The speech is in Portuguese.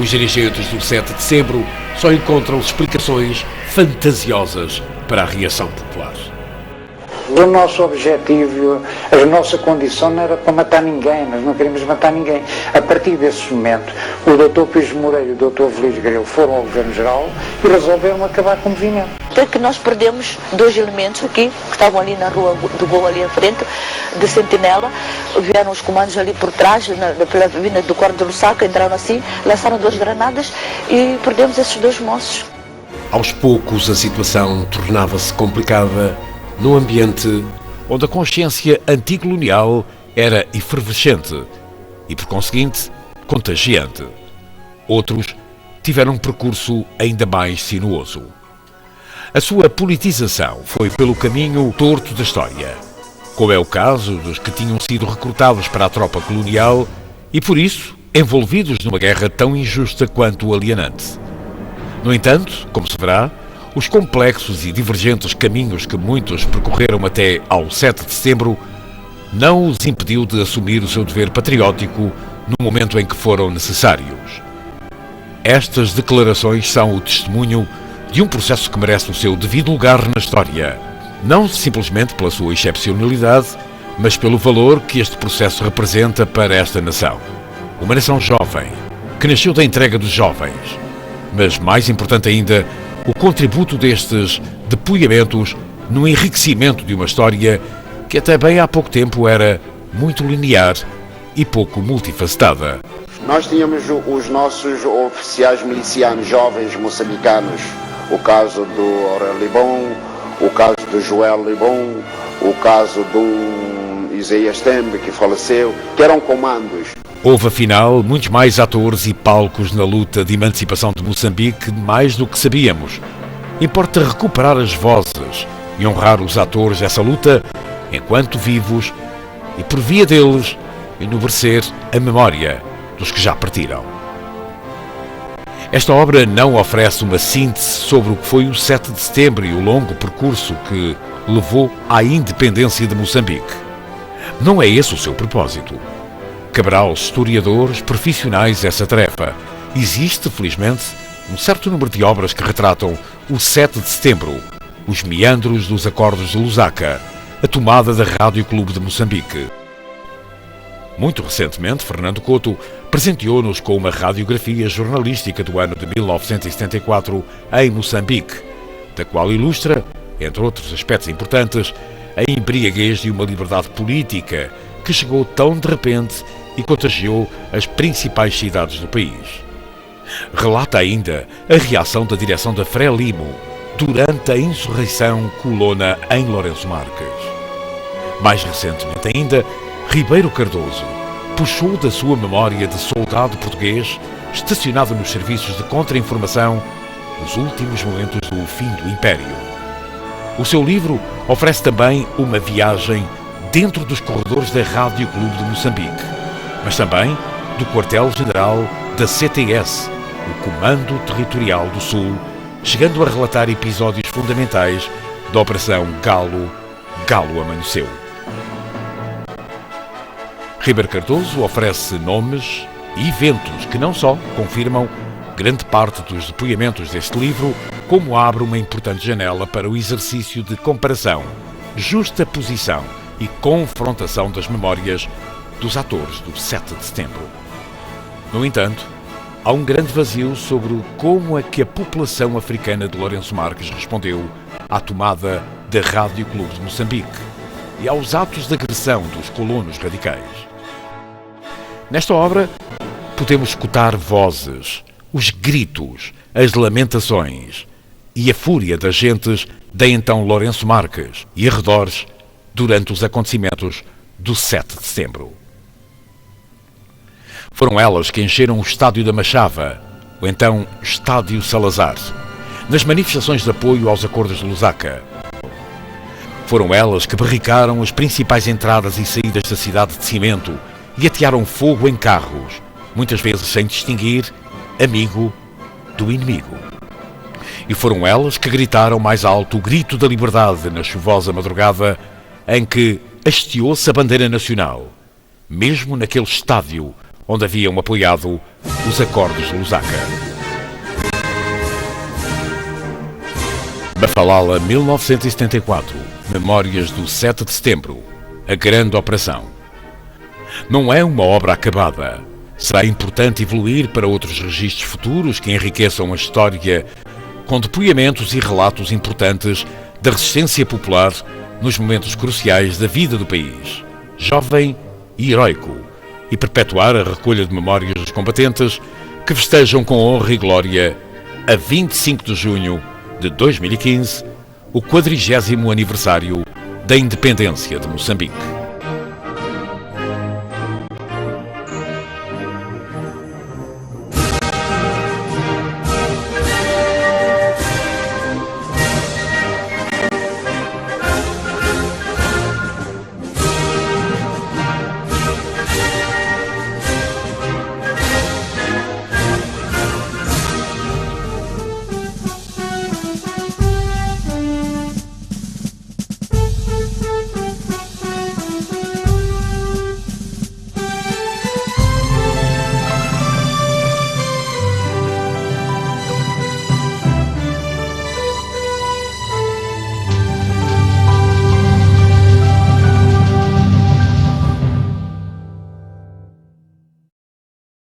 Os dirigentes do 7 de setembro só encontram explicações fantasiosas para a reação popular. O nosso objetivo, a nossa condição não era para matar ninguém, nós não queríamos matar ninguém. A partir desse momento, o Dr. Pires Moreira e o Dr. Velizes Grilo foram ao Governo-Geral e resolveram acabar com o movimento. Até que nós perdemos 2 elementos aqui, que estavam ali na rua do Gol, ali à frente, de sentinela. Vieram os comandos ali por trás, pela vinda do Corpo de Lusaka, entraram assim, lançaram 2 granadas e perdemos esses 2 moços. Aos poucos, a situação tornava-se complicada num ambiente onde a consciência anticolonial era efervescente e, por conseguinte, contagiante. Outros tiveram um percurso ainda mais sinuoso. A sua politização foi pelo caminho torto da história, como é o caso dos que tinham sido recrutados para a tropa colonial e, por isso, envolvidos numa guerra tão injusta quanto alienante. No entanto, como se verá, os complexos e divergentes caminhos que muitos percorreram até ao 7 de setembro não os impediu de assumir o seu dever patriótico no momento em que foram necessários. Estas declarações são o testemunho de um processo que merece o seu devido lugar na história, não simplesmente pela sua excepcionalidade, mas pelo valor que este processo representa para esta nação. Uma nação jovem, que nasceu da entrega dos jovens, mas mais importante ainda, o contributo destes depoiamentos no enriquecimento de uma história que até bem há pouco tempo era muito linear e pouco multifacetada. Nós tínhamos os nossos oficiais milicianos jovens moçambicanos, o caso do Aurélio Libon, o caso do Joel Libon, o caso do Isaías Tembe, que faleceu, que eram comandos. Houve, afinal, muitos mais atores e palcos na luta de emancipação de Moçambique, mais do que sabíamos. Importa recuperar as vozes e honrar os atores dessa luta enquanto vivos e, por via deles, enobrecer a memória dos que já partiram. Esta obra não oferece uma síntese sobre o que foi o 7 de setembro e o longo percurso que levou à independência de Moçambique. Não é esse o seu propósito. Caberá aos historiadores profissionais essa tarefa. Existe, felizmente, um certo número de obras que retratam o 7 de setembro, os meandros dos acordos de Lusaka, a tomada da Rádio Clube de Moçambique. Muito recentemente, Fernando Couto presenteou-nos com uma radiografia jornalística do ano de 1974 em Moçambique, da qual ilustra, entre outros aspectos importantes, a embriaguez de uma liberdade política que chegou tão de repente e contagiou as principais cidades do país. Relata ainda a reação da direção da Frelimo durante a insurreição colona em Lourenço Marques. Mais recentemente ainda, Ribeiro Cardoso puxou da sua memória de soldado português estacionado nos serviços de contra-informação nos últimos momentos do fim do Império. O seu livro oferece também uma viagem dentro dos corredores da Rádio Clube de Moçambique, mas também do quartel-general da CTS, o Comando Territorial do Sul, chegando a relatar episódios fundamentais da Operação Galo Amanheceu. Ribeiro Cardoso oferece nomes e eventos que não só confirmam grande parte dos depoimentos deste livro, como abre uma importante janela para o exercício de comparação, justaposição e confrontação das memórias dos atores do 7 de setembro. No entanto, há um grande vazio sobre como é que a população africana de Lourenço Marques respondeu à tomada da Rádio Clube de Moçambique e aos atos de agressão dos colonos radicais. Nesta obra, podemos escutar vozes, os gritos, as lamentações e a fúria das gentes de então Lourenço Marques e arredores durante os acontecimentos do 7 de setembro. Foram elas que encheram o Estádio da Machava, o então Estádio Salazar, nas manifestações de apoio aos acordos de Lusaka. Foram elas que barricaram as principais entradas e saídas da cidade de cimento e atearam fogo em carros, muitas vezes sem distinguir amigo do inimigo. E foram elas que gritaram mais alto o grito da liberdade na chuvosa madrugada em que hasteou-se a bandeira nacional, mesmo naquele estádio onde haviam apoiado os acordos de Lusaka. Mafalala, 1974. Memórias do 7 de setembro. A grande operação. Não é uma obra acabada. Será importante evoluir para outros registros futuros que enriqueçam a história com depoimentos e relatos importantes da resistência popular nos momentos cruciais da vida do país, jovem e heroico, e perpetuar a recolha de memórias dos combatentes que festejam com honra e glória, a 25 de junho de 2015, o 40º aniversário da independência de Moçambique.